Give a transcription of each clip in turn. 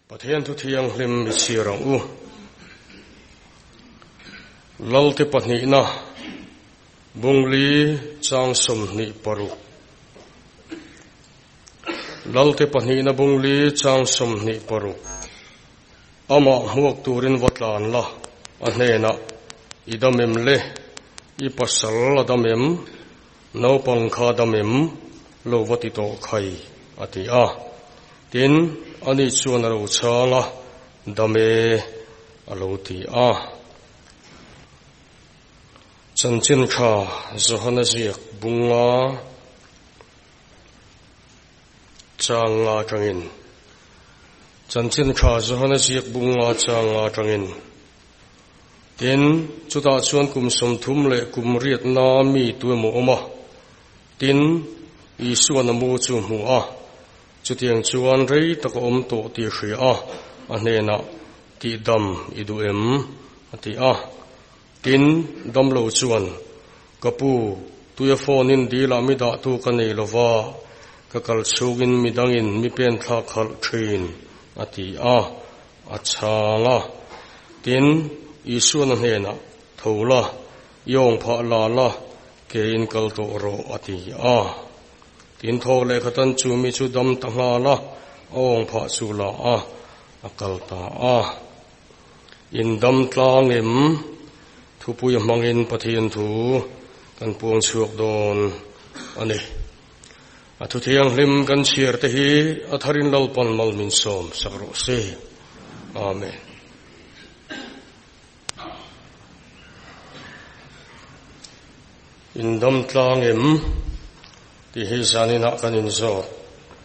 Pathian tu thiang hlim mi chirang u lalte pahni na bungli chang som ni paru lalte pahni na bungli chang som ni paru ama huak turin watlan la anena idamem le ipasal adamem no pangkha damem lo wati to khai ati a tin ani chuan ro changa dame alo ti a chanchin kha zohana ziak bunga changa tangin chanchin kha zohana ziak bunga changa tangin tin chuta chuan kum som thum le kum riat na mi tu mo oma tin isuan mu chu mu a chutiang chuan rei tak om to ti hria a anena ti dam idu em ati a tin dam lo chuan kapu tuya phone in dila mi da tu kanei lova kakal chugin midangin mi pen thla khal thin ati a achanga tin isuan hena thola yong pha la la kein kal to ro ati a tin thole khatan chu mi chu dam tanga la ong pha chu la a akal ta a in dam tlang em thu pui mangin pathian thu kan puang chuak don ani athu thiang hlim kan chiar te hi atharin lalpan mal min som sakro se amen in dam tlang em ti hi sanina kanin zo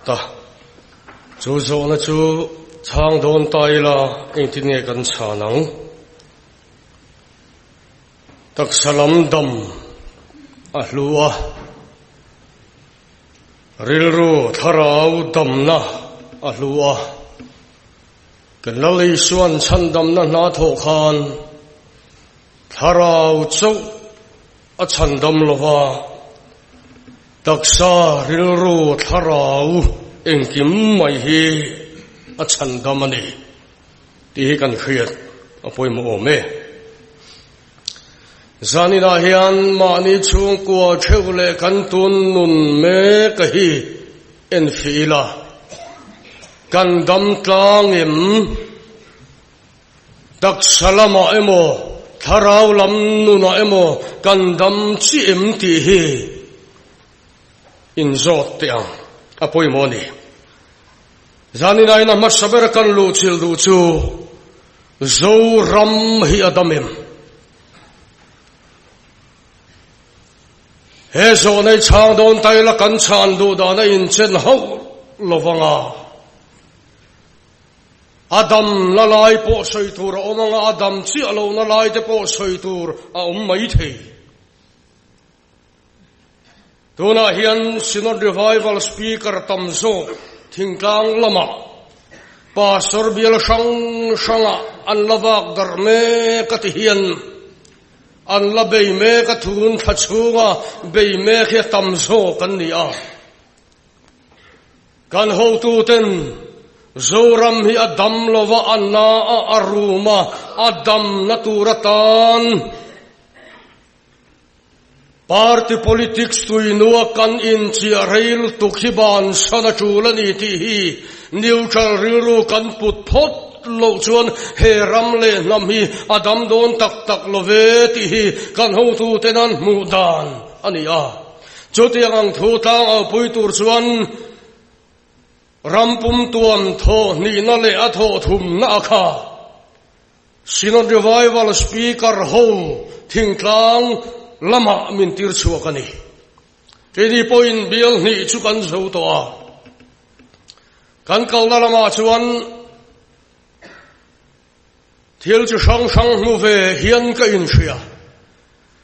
ta chu zo na chu chang don tai la eng tin nge kan cha nang tak salam dam a hlua rilru tharau dam na a hlua kan lalei suan chan dam na na tho khan tharau chau a chan dam lova taksa rilru tharau engkim mai hi a chan dam ani ti hi kan khriat apoi mo me zanina hian mani chung kwa thewle kan tun nun me ka hi en fila kan dam tlang em taksalama emo tharau lam nuna emo kan dam chi em ti hi in zot tiang apoi mo ni zanina ina masaber kan lu chil du chu zo ram hi adamem he zo nei chang don tai la kan chan du da na in chen ho lovanga adam la lai po soi tur omanga adam chi alo na lai te po soi tur a mai thei tuna hian synod revival speaker tamzo thingtlang lama pastor bial sang sanga an lavak dar me ka ti hian an la bei me ka thun thachunga bei me khe tamzo kan ni a kan ho tu ten zoram hi adam lova anna a aruma adam naturatan party politics tuinua kan in chi rail tu khiban sana chulani ti hi neutral riru kan put thot lo chuan he ram le nam hi adam don tak tak love ti hi kan ho tu tenan mudan ani a chotiang thu tang a pui tur chuan rampum tuam tho ni na le a tho thum na kha synod revival speaker ho thingtlang lama min tir chuakani tedi point bial ni chu kan zo to a kan kalna lama chuan thil chu sang sang nu ve hian ka in hria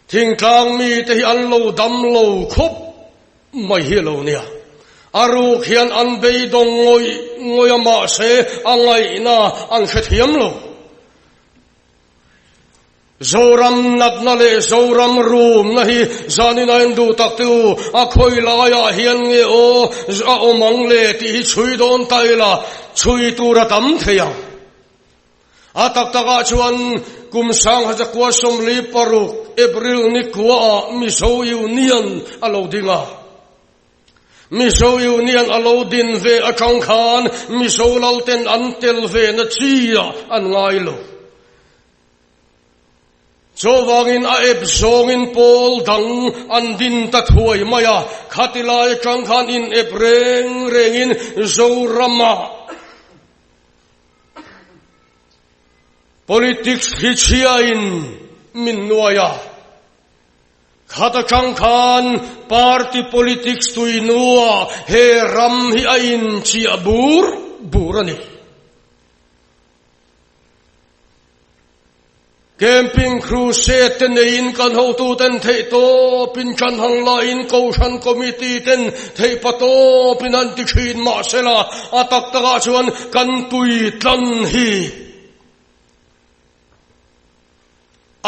thingtlang mi te hi an lo dam lo khop mai hi lo nia aru khian an bei dong ngoi ama se angai na an khe thiam lo zoram nat na le zoram room na hi zanin a endu tak tu a khoi laia hian nge o a omang le ti hi chui don taila chui tura tam theyang a tak taka chuan kum sang ha jakwa som li paruk april ni kwa mi so union alo dinga mi so union alo din ve a chang khan mi so lalten antel ve na chia an ngai lo Chowangin a ep zongin pol dang an din ta thuai maya khatilai chang khan in ep rengin zorama politics hichiain min nuaya khata chang khan party politics tuinua he ram hi ain chi abur burani camping crusade ten in kan ho tu ten thei to pin chan hang la in koshan committee ten thei pato pin an ti khin ma sela atak taka chuan kan tui tlan hi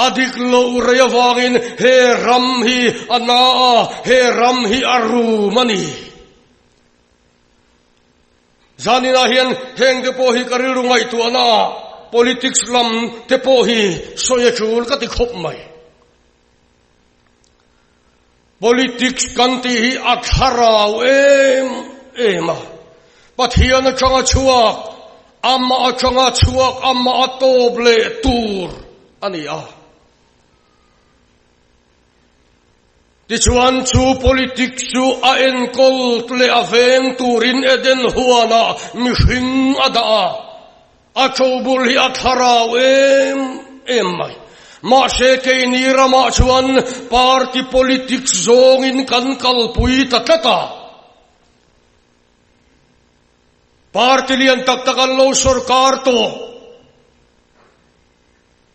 adik lo rayawangin he ram hi ana he ram hi aru mani zanina hian heng de po hi karilungai tu ana politics lam te po hi soya chul ka ti khop mai politics kanti hi atharau ema pathian changa chuak amma changa chuak amma atoble tur ania ti chuan chu politics chu a enkol tle aveng turin eden huana mi hring ada a chobul hi atharau mai ma se ke ni rama chuan party politics zongin kan kalpui tatata party lian taktakan lo sarkar to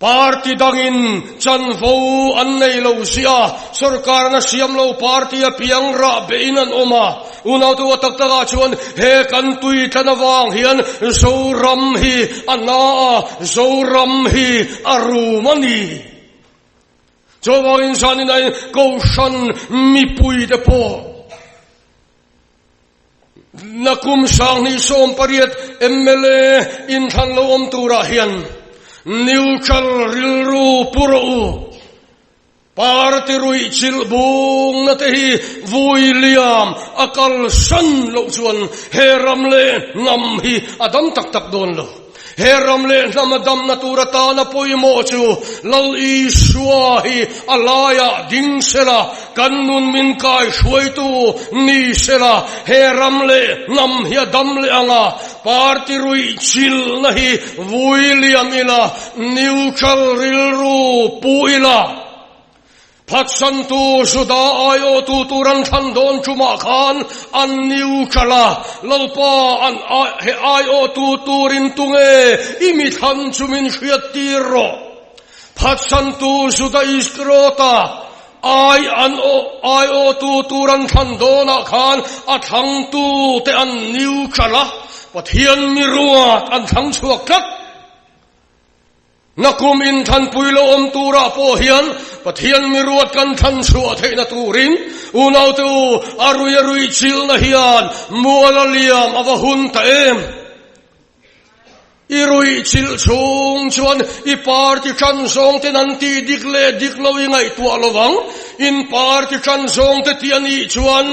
party dangin chanvo annei lo sia sarkar na siam lo party a piang ra beinan oma unaw tu taktaka chuan he kan tui thanawang hian zoram hi ana zoram hi arumani chowangin sanin ai koshan mi pui de po nakum sang ni som pariat MLA in than lo om tura hian neutral rilru puro party rui chil bung na te hi William akal san lo chuan heram le ngam hi adam tak tak don lo heram le nam adam na turata na poimo chu lal i shuahi alaya ding sela kanun min kai shuai tu ni sela heram le ngam hi adam le anga party rui chil na hi William ila neutral rilru puila Patsantu suda ayo tuturan thandon cuma khan an niu chala lalpa an ayo tuturin tunge imithan cumin syatiro Patsantu suda iskrota ayo tuturan thandona khan athang tu te an niu chala pathian miruat an thang chuakat nakum in than puilo om tura po hian pathian miruat kan than suwa theina turin unaw tu arui chil na hian mualaliam avahun ta em irui chil chung chuan I party chan song te nan ti diklo ngai tu alowang in party chan song te tiani chuan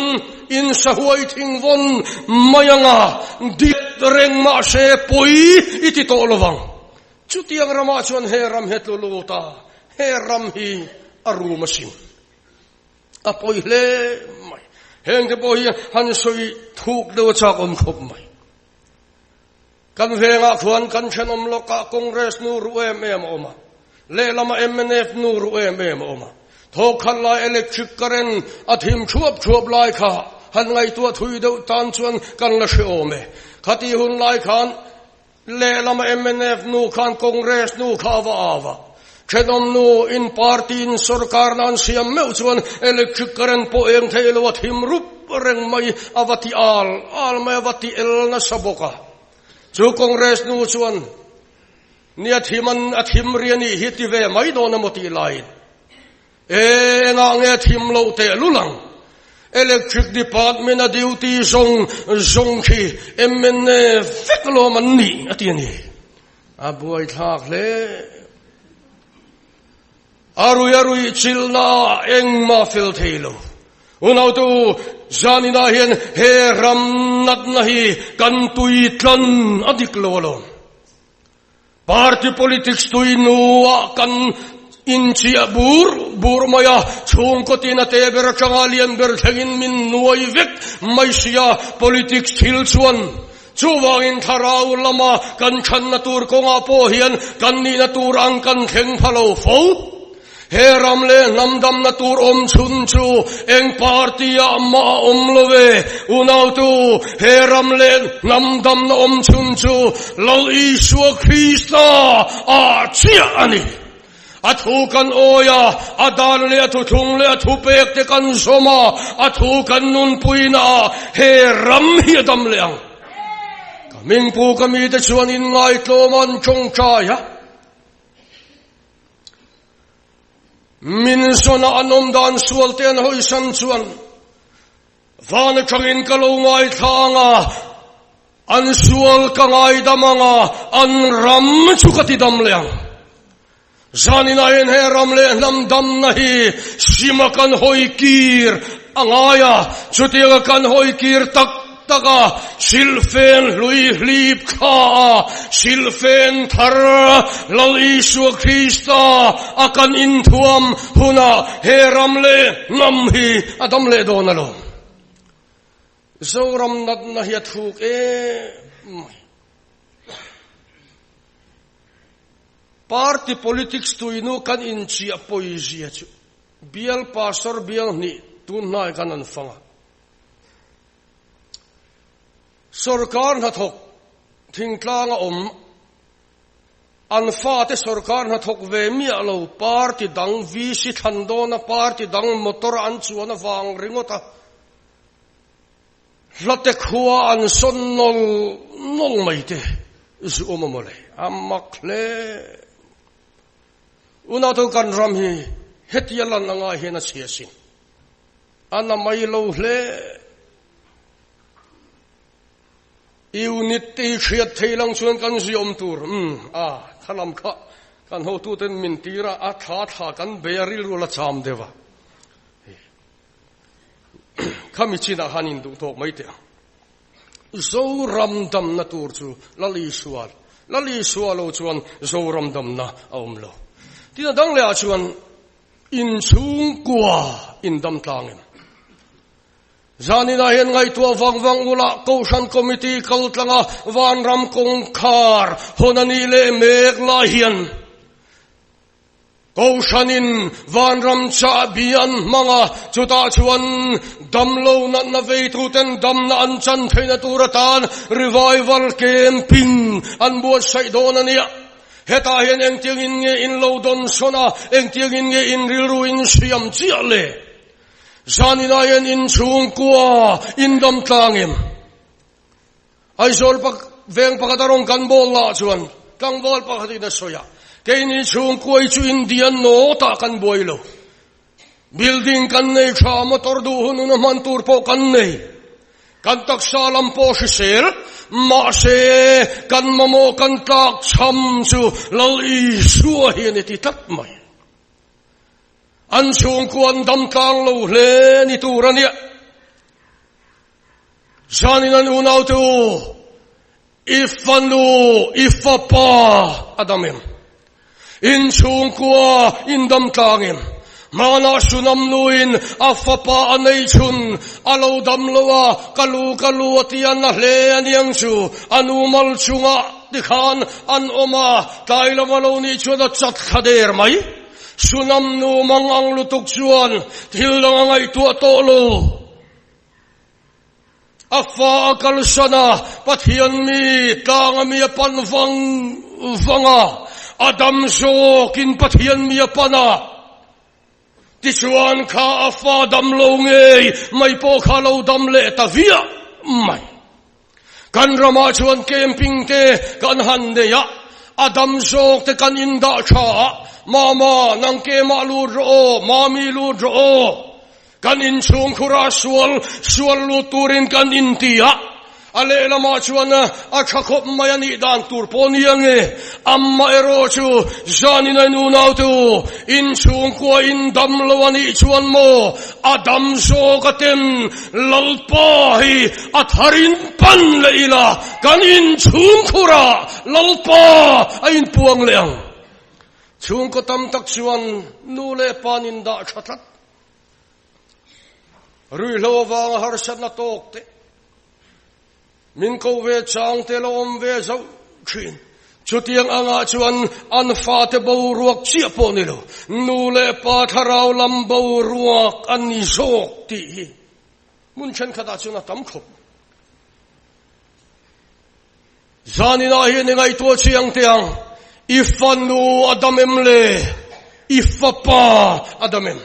in sahuai thingwon mayanga dit reng ma se poi iti to alowang chutiang rama chuan he ram hetluluta he ram hi aru masim apoi hle mai heng te poi han soi thuk do chak om khop mai kan venga khuan kan chenom loka congress nu ruem oma le lama MNF nu ruem oma thokhan la electric current athim chuap lai kha han ngai tua thui do tan chuan kan la she ome khati hun lai khan le lama MNF nu khan congress nu kha wa chenom nu in party in sarkar nan siam meu chuan electric current po eng thelo athim rup reng mai avati al mai avati el na saboka chu congress nu chuan nia thiman a thim riani hiti ve mai do na moti lai nga nge thim lo te lulang electric department a duty zong khi emmen feklo man ni atiani abuai thak le arui chilna engma fil thelo unaw tu janina hian he ram nat nahi kan tui tlan adik lolo party politics tui nuwa kan inchia bur maya chung ko tina teber changalian ber thangin min nuai vek maisia politics thil chuan chuwangin tharau lama kan than na tur konga po hian kan ni na tur ang kan theng phalo fo he ramle namdam na tur chun chu eng partia ma love unaw tu he ramle namdam na chun chu lo isu Krista a chia ani athu kan oya adan le athu thung le athu pek te kan soma athu kan nun puina he ram hi dam leang kaming pu kami te chuan in ngai tlo man chong cha ya min sona anom dan sual ten hoi san chuan van changin kalo ngai thanga an sual ka ngai damanga an ram chukati dam leang zanina en he ramle nam dam nahi sima kan hoi kir angaya chutiga kan hoi kir tak taka silfen lui hlip kha silfen thar lo isu Krista akan inthuam huna he ramle nam hi adam le donalo zoram nat nahi thuk party politics tu inu kan inchi a poesia chu bial pastor bial ni tu nai kan an fanga sarkar na thok thingtlang a an fa te sarkar na thok ve mi alo party dang vi si thando na party dang motor an chuana wang ringota late khuwa an son nol mai te zu omamole amakle una to kan ram hi hetialan anga hena chiasin ana mai lo hle unity khiat theilang chuan kan ziom tur thalam kha kan ho tu ten min tira a tha kan beril rula cham dewa khami china hanin du tok mai te zo ram dam na tur chu lali sual lo chuan zo ram dam na omlo tina dang le a chuan in chung kwa in dam tlangem zanina hian ngai tua wang ula koshan committee kaltlanga van ram kong khar honani le mek la hian koshanin van ram cha bian manga chuta chuan damlo na ve tu ten dam na an chan theina turatan revival camping an buat sai don ania heta hian eng tiang in nge in lo don sona eng tiang in nge in rilru in siam chia le zanina hian in chung kwa in dam tlangem ai zol pak veng pakatarong kan bol la chuan tlang bol pakatina soya keini chung kwa chu indian no ta kan boilo building kan nei kha motor du hunun man tur po kan nei kan tak salam po sel ma se kan mamo kan tak cham chu lo i suwa hian ti tat mai an chung kwan dam tlang lo hle ni turania janinan unaw tu ifapa adamem in chung kwa in dam tlangem mana sunam nuin afapa anei chun alo dam lowa kalu atian na hle aniang chu anumal chunga dikhan an oma tailomalo ni chuda chat khader mai sunam nu mangang lutuk chuan thilang ngai tua tolo afa akal sana pathian mi tang mi pan vanga adam so kin pathian mi pana ti chuan kha afa dam lo nge mai po kha lo dam le ta via mai kan rama chuan camping te kan han de ya Adam sok te kan inda cha mama nang ke ma lu ro mami lu ro kan in chung khura sual lu turin kan in tia ale lama chuana a thakop mayani dan tur poniange amma ero chu jani nai nu nau tu in chung ko in dam lawani chuan mo adam so katem lalpa hi atharin pan leila kan in chung khura lalpa ain puang leang chung ko tam tak chuan nu le panin da thatat rui lo wang har sat na tok te min ko ve chang te lom ve zo khin chutiang anga chuan an fa te bo ruak chia po ni lo nu le pa tharau lam bo ruak an ni sok ti mun chen khata chuna tam khop zani na hi ni ngai to chiang tiang ifanu adamem le ifapa adamem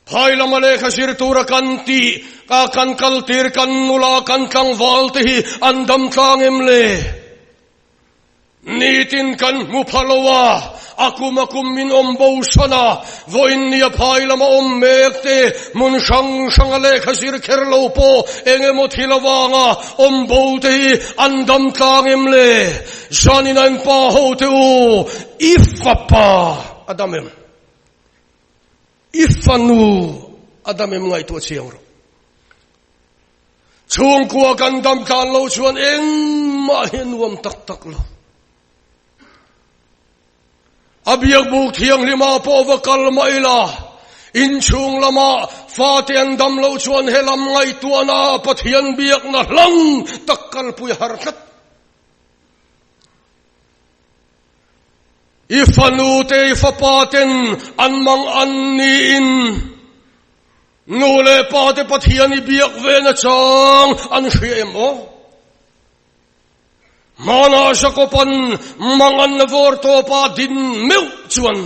Phai lamale khasir tura kanti ka kan kaltir kan nula kan kang valti andam kangem le nitin kan muphalowa akumakum min ombo sana voin nia phai lama ommekte mun sang le khasir kherlo po enge mothilawanga ombo te andam kangem le janinan pa hotu ifapa adamem Ifanu adamem ngai to chiang ro chung kwa kan dam kan lo chuan eng ma hen wam tak lo abiak bu thiang lima po wa kal maila in chung lama fa tiang dam lo chuan helam ngai tuana pathian biak na hlang takkal pui harkat Ifanute ifapaten anmang anniin nule pate pathian ibiak vena chang an hriemo mana sakopan mangan vorto pa din meu chuan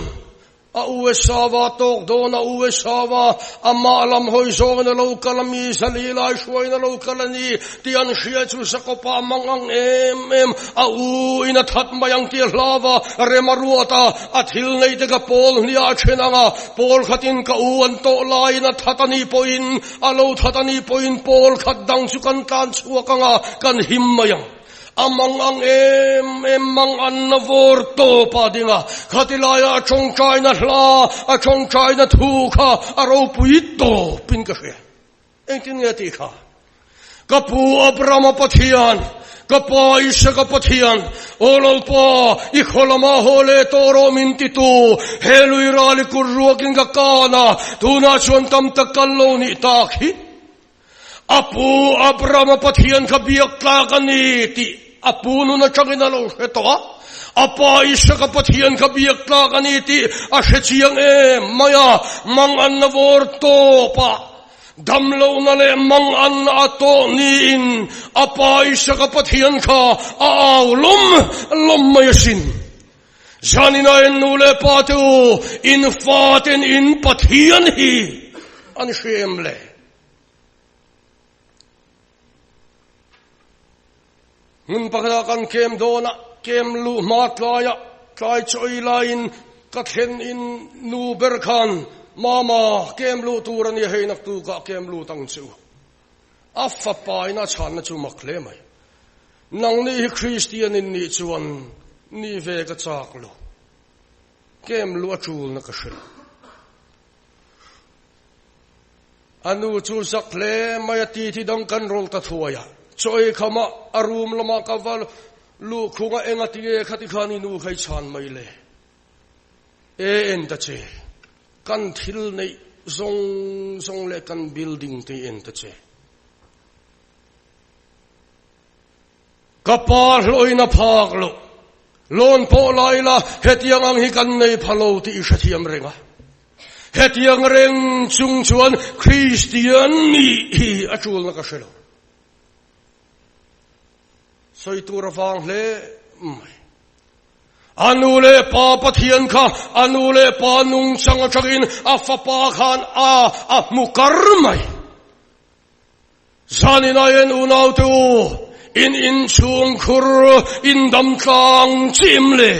a uesawa tok dona uesawa amma alam hoi song na local mi salila shoi na local ni tian hria chu sakopa mangang em a u ina that mayang ti hlawa remaruata athil nei te ka pol ni a chenanga pol khatin ka u an to lai na thatani poin alo thatani poin pol khat dang chu kan kan chuakanga kan him mayang amang ang mang an na vorto padinga khatilaya chong chai na hla a chong chai na thu kha aro puito pin ka he engkin nge ti kha kapu abrama pathian kapa isha ka pathian ololpa ikholama hole toro mintitu helui rali kurruakin ka kana tuna chuan tam takallo ni takhi apu abrama pathian ka biak ka kaniti apuno na changina lo heto apa isha ka pathian ka biak ka kaniti a hechiang maya mang an na vorto pa damlo na le mang an ato niin apa isha ka pathian ka lom mayasin janina enule patu in faten in pathian hi an shemle Ngun pagdakan kem dona, kem lu matlaya, kai choi lain, kathen in nu berkan, mama, kem lu turan ya heinak tu ka kem lu tang chu. Affa pai na chan na chu makle mai. Nang ni Christian in ni chuan, ni ve ka chak lu. Kem lu achul na kashin. Anu chu sakle maya ti dang kan rol ta thuaya. Choi kama arum lama kaval lu khunga engati khatikhani nu khai chan mai le en ta che kan thil nei zong le kan building te en ta che kapar loina phak lo lon po laila hetiang ang hi kan nei phalo ti isathiam renga hetiang reng chung chuan Christian ni achul na ka shelo Soi tura fang le anule pa pathian kha anule pa nung chang chagin afa pa khan a mukarmai zanina yen unau tu in chung khur in dam tlang chim le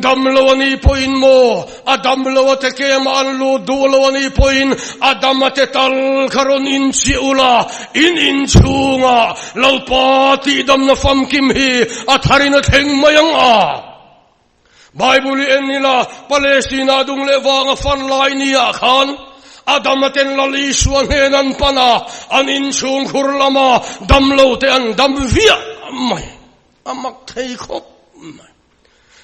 dam lo ni poin mo adam lo te ke man lu du lo ni poin adam te tal karon in chiula in chunga lo pa ti dam na fam kim hi atharin theng mayang a Bible en nila Palestina dung le wanga fan lai ni a khan adam ten lali suan henan pana an in chung khur lama dam lo te an dam via mai amak thei khop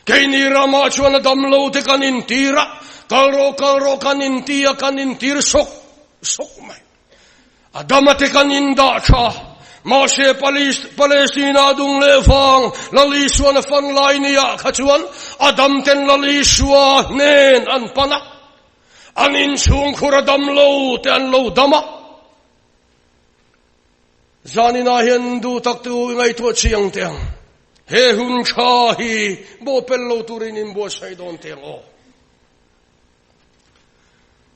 Kaini rama chuan dam lo te kanin tira kalro kanin tia kanin tir sok mai adam te kanin da cha ma she Palestina dung le fang lali suan fan lai ni a khachuan adam ten lali suan nen an pana anin chung khur dam lo te an lo dama zanina hian du tak tu ngai to chiang teng he hun kha hi bo pello turin in bo sai don teng o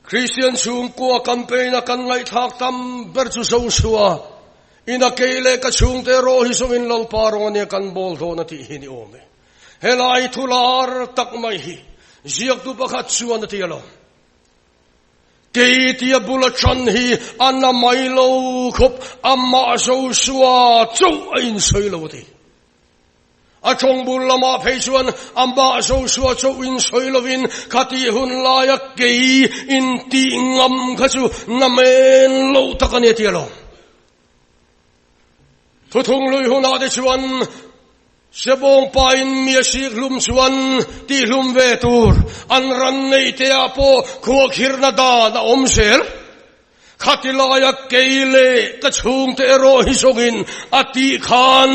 Christian chung ko campaign a kan ngai thak tam ber chu so suwa ina kele ka chung te ro hi so in lol parong ne kan bol do na ti hi ni ome helai thular tak mai hi ziak tu pakhat chuan ti alo ke tia bula chan hi anna mai lo khop amma so suwa chau in sei lo ti a chong bul lama phei chuan amba so suwa chau in sei lovin khati hun la ya ke in ti ngam khachu ngamen lo takane ti alo thuthung lui huna de chuan sebong pa in mia sik lum chuan ti lum ve tur an ran nei te apo khuak hirna da na om sel khatilaya keile ka chung te ro hi sogin ati khan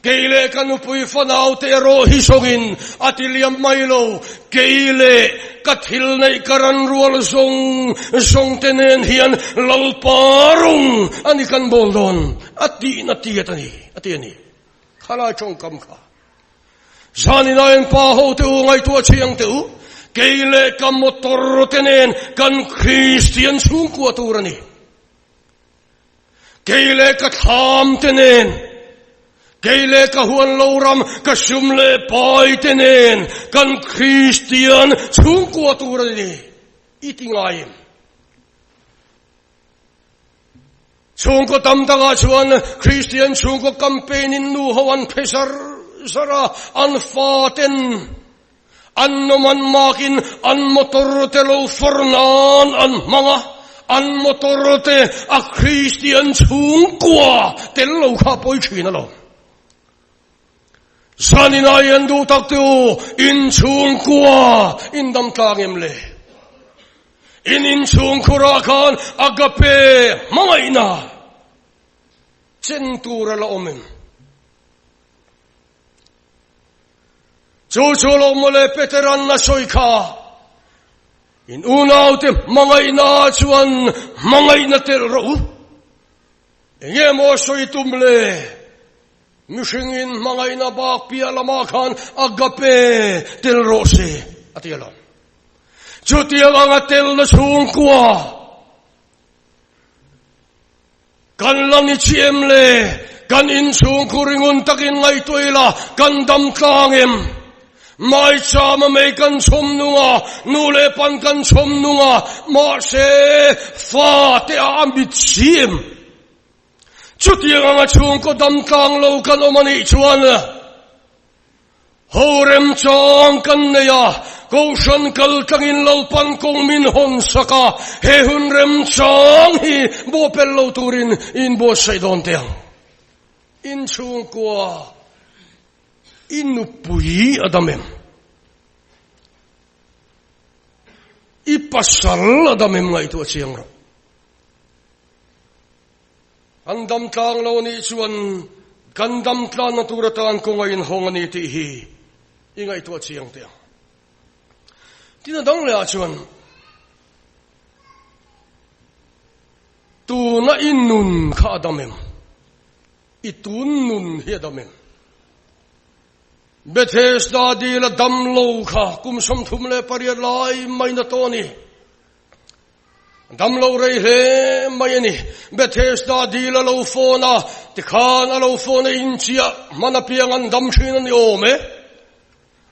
keile kanu pui fanau te ro hi sogin atiliam mailo keile kathil nei karan rual song tenen hian lalparung ani kan boldon ati na tiatani ati ani khala chong kam kha zanina en pa ho te ngai tu chiang te keile kam motor tenen kan Christian chung ku turani keile ka tham tenen keile ka huan loram ka shumle pai tenen kan Christian chung ku turani itingaim chung ko tam tanga chuan Christian chung ko campaign in nu hawan phesar sara an faten an noman makin an motor te lo fornan an manga an motor te a Christian chung kwa tel lo kha poi thina lo sanina yan du tak tu in chung kwa in dam tangem le in chung khura khan agape mangaina centura la omen chuchulo mole veteran na soika in unaute mangaina chuan mangaina tel ro nge mo soitumle mishingin mangaina bak pia lama khan agape tel rose atialo chutiang anga tel na chung kwa kan lang ni chiem le kan in chung kuringun takin ngai toila kan dam tlangem mai chama me kan chom nunga nule pan kan chom nunga ma se fa te ambit chiem chutiang anga chung ko dam tlang lo kan omani chuan horem chong kan neya Goshan kal tangin lalpan kong min hon saka he hun rem chang hi bo pello turin in bo saidon teang in chung kwa inupui adamem ipasal adamem ngai tu chiang ro andam tlang lo ni chuan kandam tlan naturatan ko ngain hongani ti hi ingai tu chiang teang tina dang le chuan tu na innun kha adamem itun nun hi adamem Bethesda di la dam lo kha kum som thum le pariat lai mai na to ni dam lo rei he mai ni Bethesda dila lo phona tikhan alo phone in chia manapiang an dam thin ni ome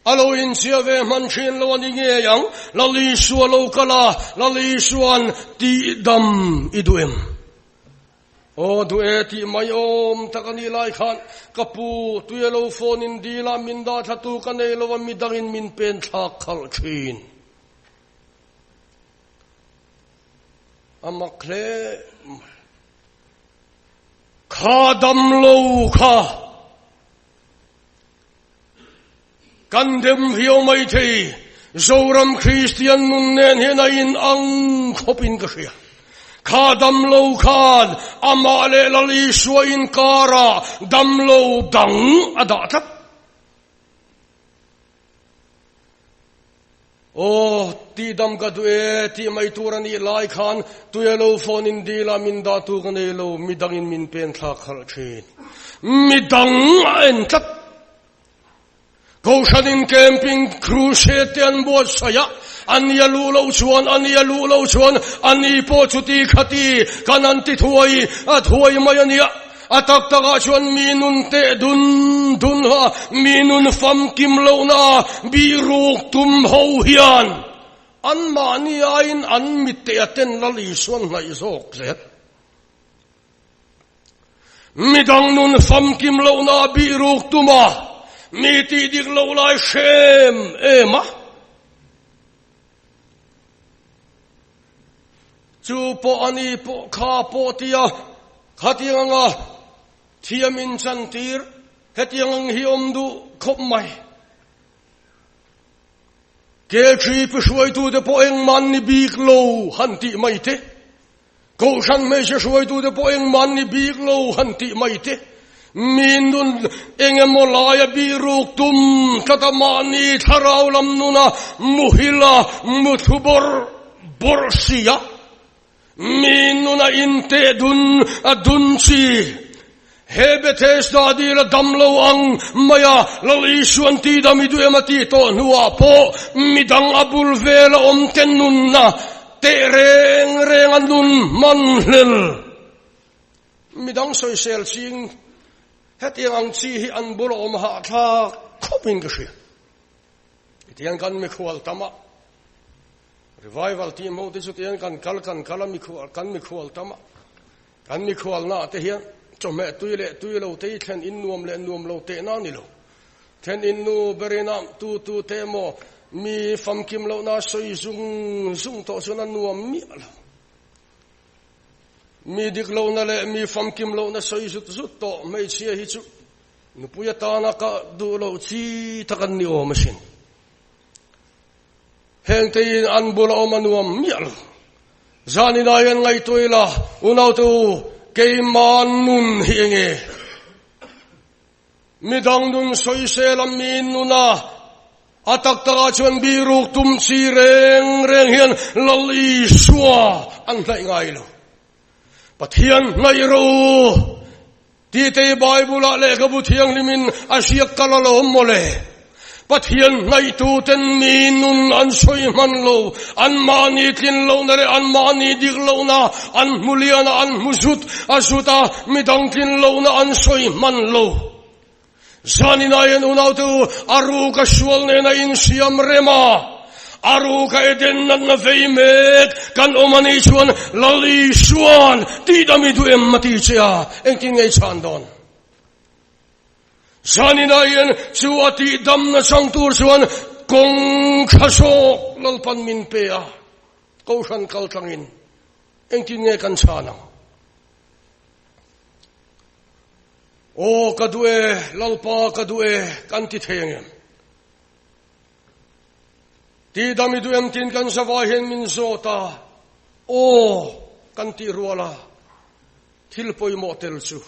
alo in chia ve man thin lo ani nge yang lali su lo kala lali suan ti dam iduem o du eti mai om takani lai khan kapu tuelo phone in dila minda thatu kanei lo midangin min pen thak khal thin amakle khadam lo kha kandem hiu mai thei zoram Christian nun nen henain ang khopin ka sia khadam lo khan amale lali suain kara dam lo dang adatat oh ti dam ka due ti mai turani lai khan tuelo phone in dila min da tu kan elo midangin min pen thla khal thin midang en tat Goshanin camping crusade an bo saya ania lu lo chuan ani po chuti khati kananti thuai mai ania atak taka chuan minun te dun ha minun fam kim lo na bi ruk tum ho hian an mani ain an mitte aten lali suan nai zok zet midang nun fam kim lo na bi ruk tuma mi ti dik lo lai shem ema chu po ani po kha po tia khatianga thiamin chantir hetiang hiom du khop mai ke chi pu shuai tu de po eng man ni bik lo han ti mai te ko shan me she shuai tu de po eng man ni bik lo han ti mai te Mindun engemolaya biruk tum katamani tharau lamnuna muhila muthubor borsia minuna inte adunchi Bethesda dila damlo ang maya laliswan ti damidu emati to nuwa po midang abul vela omtenun na tereng renganun manlel midang soy sel sing hetiang ang chi hi an bulo maha tha khopin gashi tiang kan mi khwal tama revival team mo te chu tiang kan kala mi khwal tama kan mi khwal na te hian chome tuile te thlen in nuam lo te na ni lo thlen in nu berena tu te mo mi fam kim lo na soi zung to sunan nuam mi lo mi dik lo na le mi fam kim lo na soi zut to mai chia hi chu nu puya ta na ka du lo chi takan ni o machine heng te an bula o manuam mial zani na yan ngai toila unaw tu kay manun hienge midang nun soi selam minuna atak taka chuan biruk tum chi reng hian lali suwa an lai ngai lo pathian ngai ro ti te bible le ka bu thiang limin asiak kalalo mole pathian ngai tu ten minun an soi man lo an mani tin lo na le an mani dik lo na an muliana an musut asuta midang tin lo na an soi man lo zani na yen unaw tu aru ka sual ne na in siam rema aru ka eden nan na veimet kan omani chuan lali suan ti dami du emmati chia engking ei chandon zani na yen chuati dam na changtur chuan kong khasok lalpan min pe a koshan kaltangin engking ei kan chanang o kadue lalpa kadue kan ti thengem ti dami du em tin kan sawahen min zota o kan ti ruala thilpoi motel chu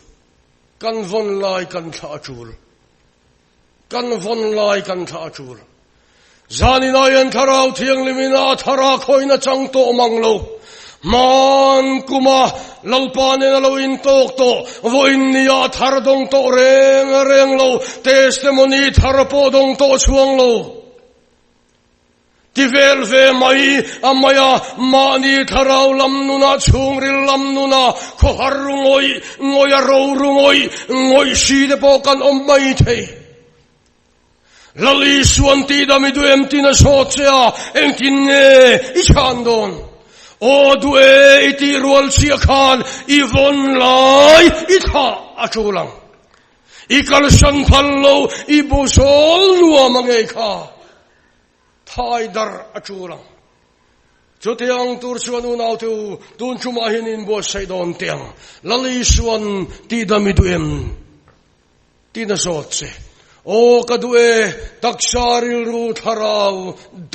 kan von lai kan tha chul zani na yan tharau thiang limina thara khoina chang to manglo man kuma lalpane na lo in tok to voin nia thar dong to reng lo testimony thar po dong to chuang lo tivel ve mai amaya mani tharau lam nuna chungril lam nuna kho harungoi ngoya rorungoi ngoi si de pokan ommai thei lali suanti damidu emtina sochea engtin nge ichandon o due iti rual sia khan ivon lai itha achulang ikal san phallo ibusol nuwa mangai kha thai dar achulang chotiang tur suan unau tu tun chuma hinin bo saidon tiang lali suan ti damidu em tina soche o kadue taksaril ru tharau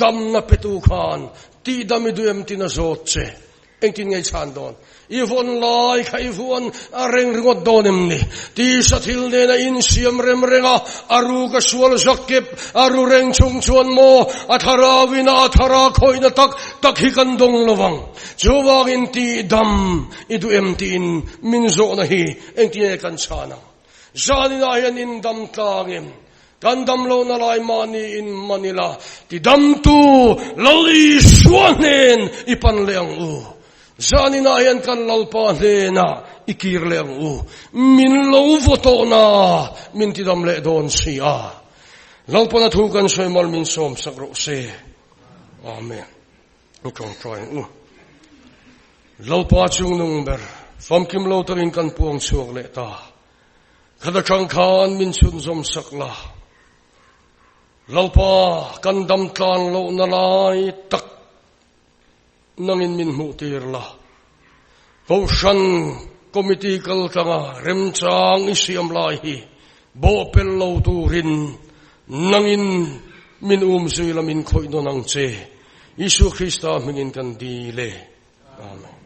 damna petukhan ti damidu em tina soche engtin ngai chandon ivon lai khaivuan areng ringot donem ni ti sathil ne na in siam rem renga aru ka sual zakep aru reng chung chuan mo athara wina athara khoina tak hikan dong lawang chuwang in ti dam idu em tin min zo na hi engti kan chana zanina yan in dam tlangem kan dam lo na lai mani in Manila ti dam tu lali suanen ipan leang u zanina yan kan lalpa lena ikir leang u min lo voto na min ti dam le don siya lalpa na thukan soy mal min som sakro se amen ukong try u lalpa chung nung ber fam kim lo tarin kan puang chuak le ta kada chang khan min chun som sakla lalpa kan dam tlan lo na lai tak nangin min mutir la Hoshan committee kal kanga remchang isiam lai hi bo pel lo turin nangin min sui la min khoi no nang che Isu Krista mingin kan dile amen.